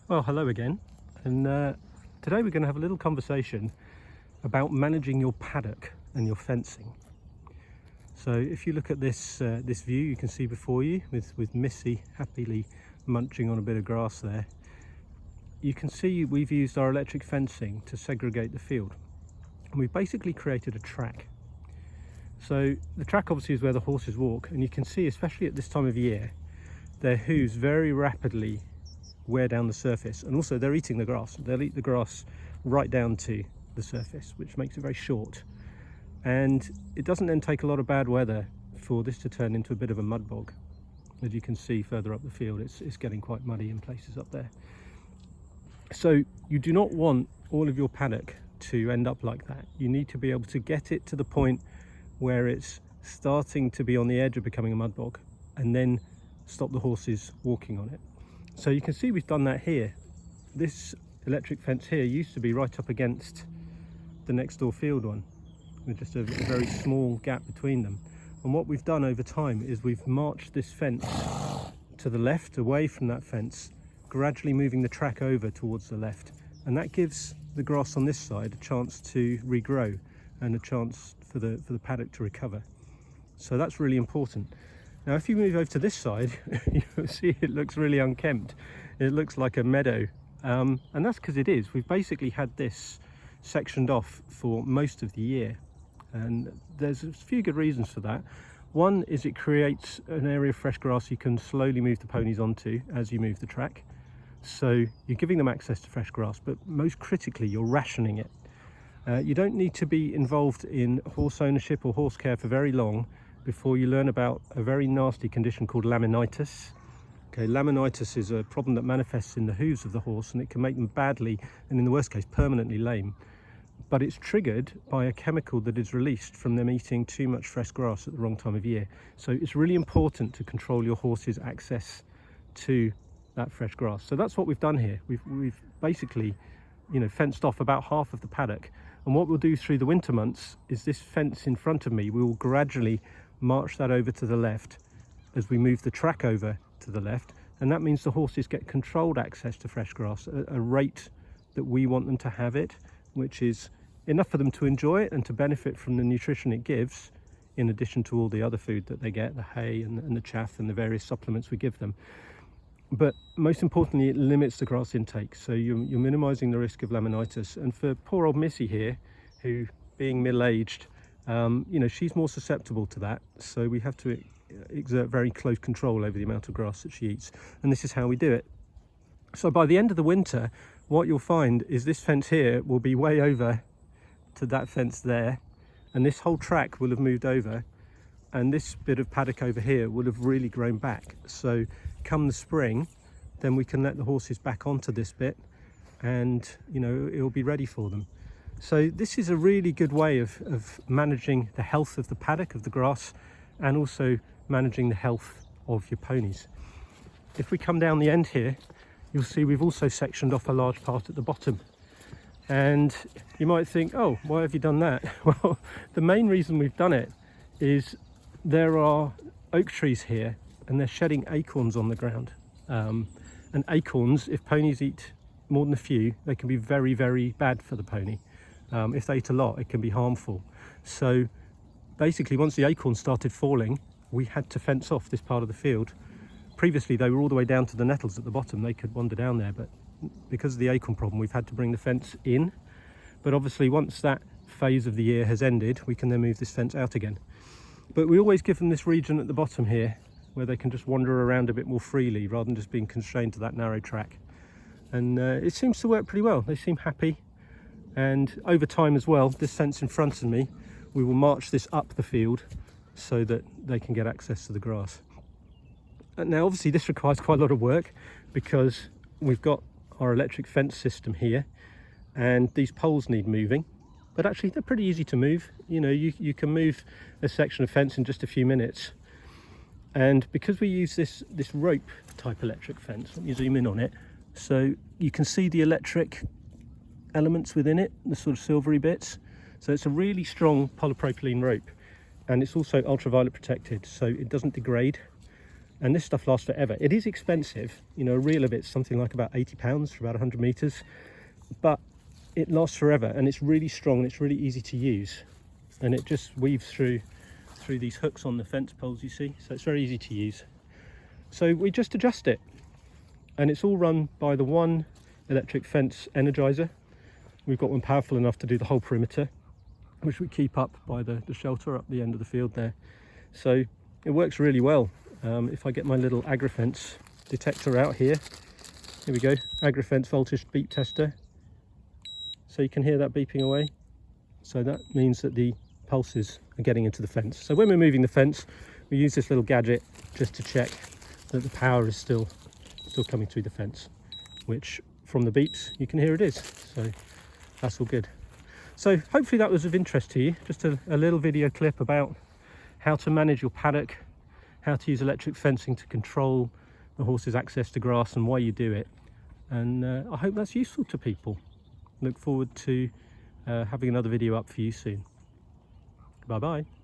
Well, hello again, and today we're going to have a little conversation about managing your paddock and your fencing. So if you look at this this view, you can see before you with Missy happily munching on a bit of grass there. You can see we've used our electric fencing to segregate the field, and we've basically created a track. So the track obviously is where the horses walk, and you can see, especially at this time of year, their hooves very rapidly wear down the surface, and also they're eating the grass. They'll eat the grass right down to the surface, which makes it very short, and it doesn't then take a lot of bad weather for this to turn into a bit of a mud bog. As you can see further up the field, it's getting quite muddy in places up there. So you do not want all of your paddock to end up like that. You need to be able to get it to the point where it's starting to be on the edge of becoming a mud bog, and then stop the horses walking on it. So you can see we've done that here. This electric fence here used to be right up against the next door field one, with just a very small gap between them. And what we've done over time is we've marched this fence to the left, away from that fence, gradually moving the track over towards the left. And that gives the grass on this side a chance to regrow and a chance for the paddock to recover. So that's really important. Now if you move over to this side, you'll see it looks really unkempt. It looks like a meadow, and that's because it is. We've basically had this sectioned off for most of the year, and there's a few good reasons for that. One is it creates an area of fresh grass you can slowly move the ponies onto as you move the track. So you're giving them access to fresh grass, but most critically you're rationing it. You don't need to be involved in horse ownership or horse care for very long before you learn about a very nasty condition called laminitis. Okay, laminitis is a problem that manifests in the hooves of the horse, and it can make them badly, and in the worst case permanently lame. But it's triggered by a chemical that is released from them eating too much fresh grass at the wrong time of year. So it's really important to control your horse's access to that fresh grass. So that's what we've done here. We've basically, fenced off about half of the paddock. And what we'll do through the winter months is this fence in front of me, we will gradually march that over to the left as we move the track over to the left, and that means the horses get controlled access to fresh grass at a rate that we want them to have it, which is enough for them to enjoy it and to benefit from the nutrition it gives, in addition to all the other food that they get, the hay and the chaff and the various supplements we give them. But most importantly, it limits the grass intake, so you're minimizing the risk of laminitis. And for poor old Missy here, who, being middle-aged, she's more susceptible to that, so we have to exert very close control over the amount of grass that she eats, and this is how we do it. So by the end of the winter, what you'll find is this fence here will be way over to that fence there, and this whole track will have moved over, and this bit of paddock over here will have really grown back. So come the spring, then we can let the horses back onto this bit, and it'll be ready for them. So this is a really good way of managing the health of the paddock, of the grass, and also managing the health of your ponies. If we come down the end here, you'll see we've also sectioned off a large part at the bottom. And you might think, oh, why have you done that? Well, the main reason we've done it is there are oak trees here, and they're shedding acorns on the ground. And acorns, if ponies eat more than a few, they can be very, very bad for the pony. If they eat a lot, it can be harmful. So basically, once the acorns started falling, we had to fence off this part of the field. Previously, they were all the way down to the nettles at the bottom. They could wander down there, but because of the acorn problem, we've had to bring the fence in. But obviously, once that phase of the year has ended, we can then move this fence out again. But we always give them this region at the bottom here, where they can just wander around a bit more freely, rather than just being constrained to that narrow track. And it seems to work pretty well. They seem happy. And over time as well, this fence in front of me, we will march this up the field so that they can get access to the grass. And now obviously this requires quite a lot of work, because we've got our electric fence system here, and these poles need moving, but actually they're pretty easy to move. You can move a section of fence in just a few minutes. And because we use this rope type electric fence, let me zoom in on it, so you can see the electric elements within it, the sort of silvery bits. So it's a really strong polypropylene rope, and it's also ultraviolet protected, so it doesn't degrade. and this stuff lasts forever. It is expensive, you know, a reel of it's something like about £80 for about 100 meters, but it lasts forever, and it's really strong and it's really easy to use, and it just weaves through these hooks on the fence poles, you see, so it's very easy to use. So we just adjust it, and it's all run by the one electric fence energizer. We've got one powerful enough to do the whole perimeter, which we keep up by the shelter up the end of the field there. So it works really well. If I get my little AgriFence detector out here we go, AgriFence voltage beep tester. So you can hear that beeping away. So that means that the pulses are getting into the fence. So when we're moving the fence, we use this little gadget just to check that the power is still coming through the fence, which from the beeps you can hear it is. So that's all good. So hopefully that was of interest to you. Just a little video clip about how to manage your paddock, how to use electric fencing to control the horse's access to grass and why you do it. And I hope that's useful to people. Look forward to having another video up for you soon. Bye bye.